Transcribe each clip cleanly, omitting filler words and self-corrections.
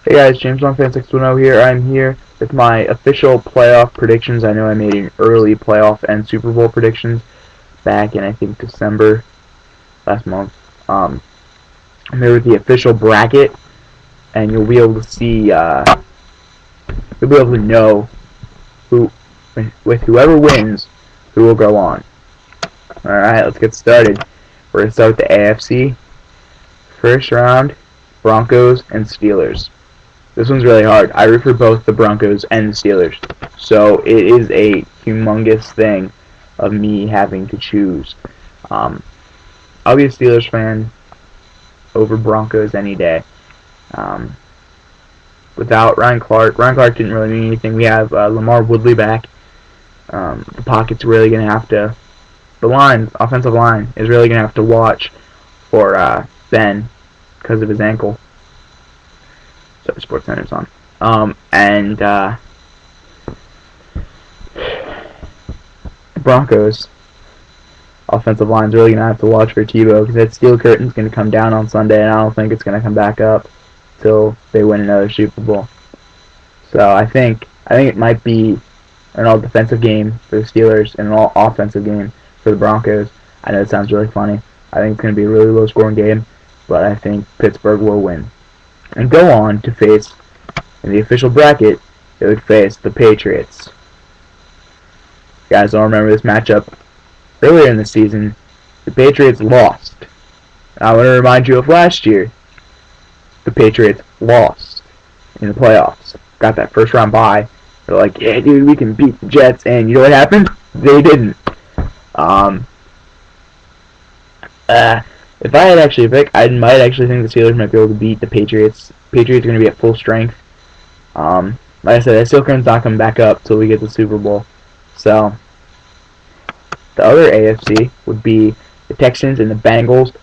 Hey guys, James on Fan610 here. I'm here with my official playoff predictions. I know I made an early playoff and Super Bowl predictions back in, I think, December last month. I'm here with the official bracket, and you'll be able to see, you'll be able to know who, with whoever wins, who will go on. Alright, let's get started. We're going to start with the AFC. First round, Broncos and Steelers. This one's really hard. I root for both the Broncos and the Steelers. So it is a humongous thing of me having to choose. I'll be a Steelers fan over Broncos any day. Without Ryan Clark didn't really mean anything. We have Lamar Woodley back. The pocket's really going to have to... The offensive line, is really going to have to watch for Ben because of his ankle. So SportsCenter's on. Broncos offensive line's really going to have to watch for Tebow because that steel curtain's going to come down on Sunday, and I don't think it's going to come back up till they win another Super Bowl. So I think it might be an all defensive game for the Steelers and an all offensive game for the Broncos. I know it sounds really funny. I think it's going to be a really low scoring game, but I think Pittsburgh will win and go on to face, in the official bracket, they would face the Patriots. You guys don't remember this matchup. Earlier in the season, the Patriots lost. I want to remind you of last year. The Patriots lost in the playoffs. Got that first round bye. They're like, yeah, dude, we can beat the Jets. And you know what happened? They didn't. If I had actually picked, I might actually think the Steelers might be able to beat the Patriots. Patriots are going to be at full strength. Like I said, that steel curtain's not coming back up till we get the Super Bowl. So, the other AFC would be the Texans and the Bengals.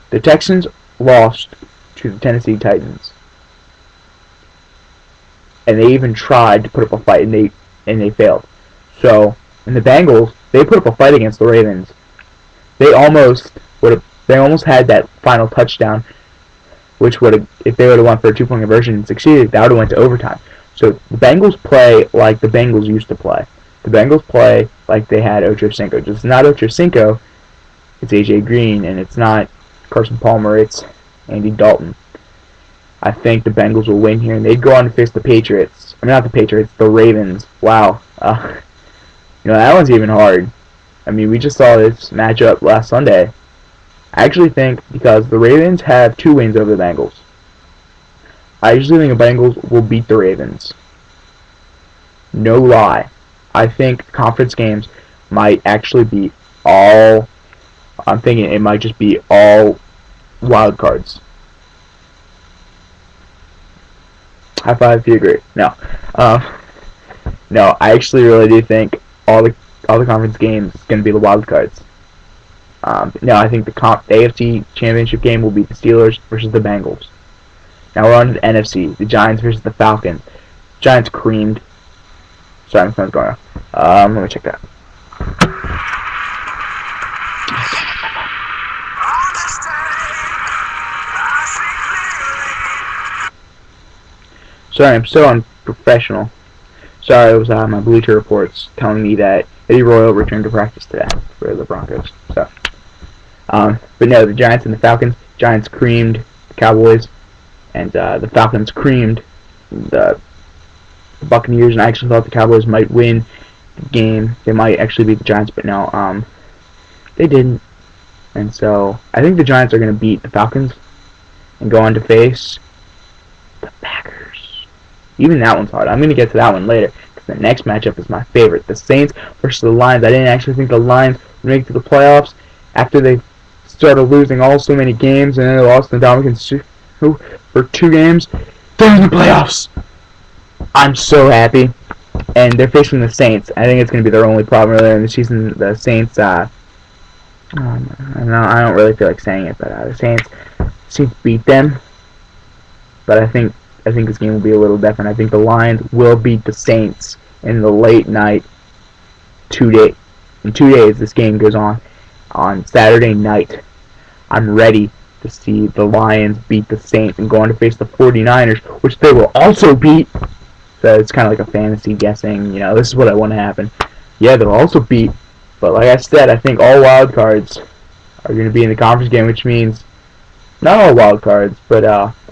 The Texans lost to the Tennessee Titans. And they even tried to put up a fight, and they failed. So, in the Bengals, they put up a fight against the Ravens. They almost had that final touchdown, which would have, if they would have won for a 2-point conversion and succeeded, that would have went to overtime. So the Bengals play like the Bengals used to play. The Bengals play like they had Ocho Cinco. Just not Ocho Cinco, it's AJ Green, and it's not Carson Palmer, it's Andy Dalton. I think the Bengals will win here, and they'd go on to face the Patriots. I mean, not the Patriots, the Ravens. Wow. That one's even hard. I mean, we just saw this matchup last Sunday. I actually think because the Ravens have 2 wins over the Bengals. I usually think the Bengals will beat the Ravens. No lie. I think conference games might actually be all... I'm thinking it might just be all wild cards. High five if you agree. No. No, I actually really do think all the conference games is going to be the wild cards. No, I think the AFC Championship game will be the Steelers versus the Bengals. Now we're on to the NFC. The Giants versus the Falcons. Giants creamed. Sorry, my phone's going off. Let me check that. Sorry, I'm so unprofessional. Sorry, it was my Bleacher Reports telling me that Eddie Royal returned to practice today for the Broncos. So, but no, the Giants and the Falcons. Giants creamed the Cowboys, and the Falcons creamed the Buccaneers. And I actually thought the Cowboys might win the game. They might actually beat the Giants, but no, they didn't. And so I think the Giants are going to beat the Falcons and go on to face the Packers. Even that one's hard. I'm going to get to that one later. The next matchup is my favorite. The Saints versus the Lions. I didn't actually think the Lions would make it to the playoffs after they started losing so many games, and then they lost to the Dominican for 2 games. They're in the playoffs! I'm so happy. And they're facing the Saints. I think it's going to be their only problem earlier in the season. The Saints, I don't really feel like saying it, but the Saints beat them. But I think this game will be a little different. I think the Lions will beat the Saints in the late night 2 days. In 2 days, this game goes on Saturday night. I'm ready to see the Lions beat the Saints and go on to face the 49ers, which they will also beat. So it's kind of like a fantasy guessing, this is what I want to happen. Yeah, they'll also beat. But like I said, I think all wild cards are going to be in the conference game, which means not all wild cards, but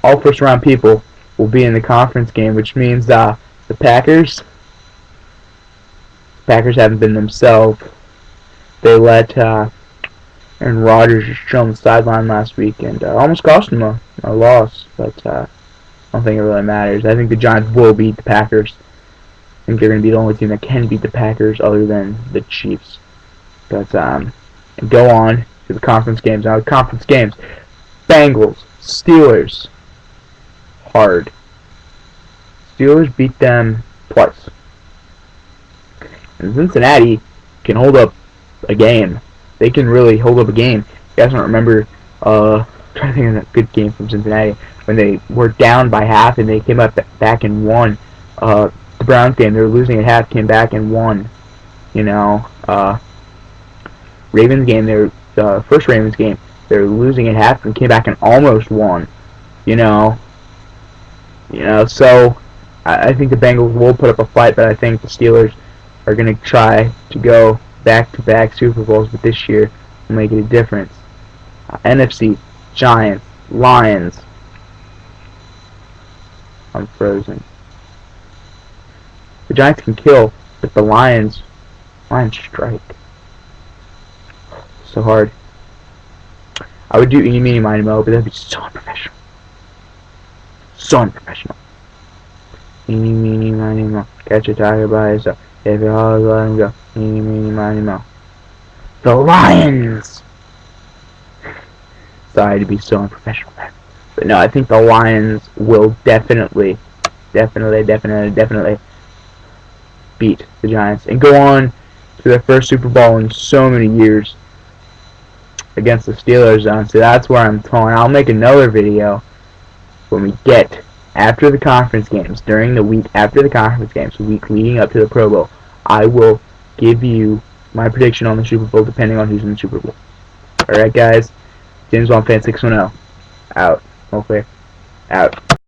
all first round people will be in the conference game, which means the Packers haven't been themselves. They let Aaron Rodgers just chill on the sideline last week and almost cost them a loss, but I don't think it really matters. I think the Giants will beat the Packers. I think they're going to be the only team that can beat the Packers other than the Chiefs. But go on to the conference games. Now, the conference games, Bengals, Steelers, hard. Steelers beat them twice. And Cincinnati can hold up a game. They can really hold up a game. You guys don't remember, I'm trying to think of a good game from Cincinnati, when they were down by half and they came up back and won. The Browns game, they were losing at half, came back and won. Ravens game, first Ravens game, they were losing at half and came back and almost won. So I think the Bengals will put up a fight, but I think the Steelers are going to try to go back-to-back Super Bowls, but this year will make it a difference. NFC, Giants, Lions. I'm frozen. The Giants can kill, but the Lions strike. So hard. I would do eeny, meeny, miny, mo, but that'd be so unprofessional. So unprofessional. Eeny, meeny, miny, mo. Catch a tiger by his tail. If you all let him go. Eeny, meeny, miny, mo. The Lions! Sorry to be so unprofessional there. But no, I think the Lions will definitely beat the Giants and go on to their first Super Bowl in so many years against the Steelers. So that's where I'm calling. I'll make another video when we get after the conference games, during the week after the conference games, the week leading up to the Pro Bowl. I will give you my prediction on the Super Bowl depending on who's in the Super Bowl. Alright guys, James Bond Fan 610 out. Okay, out.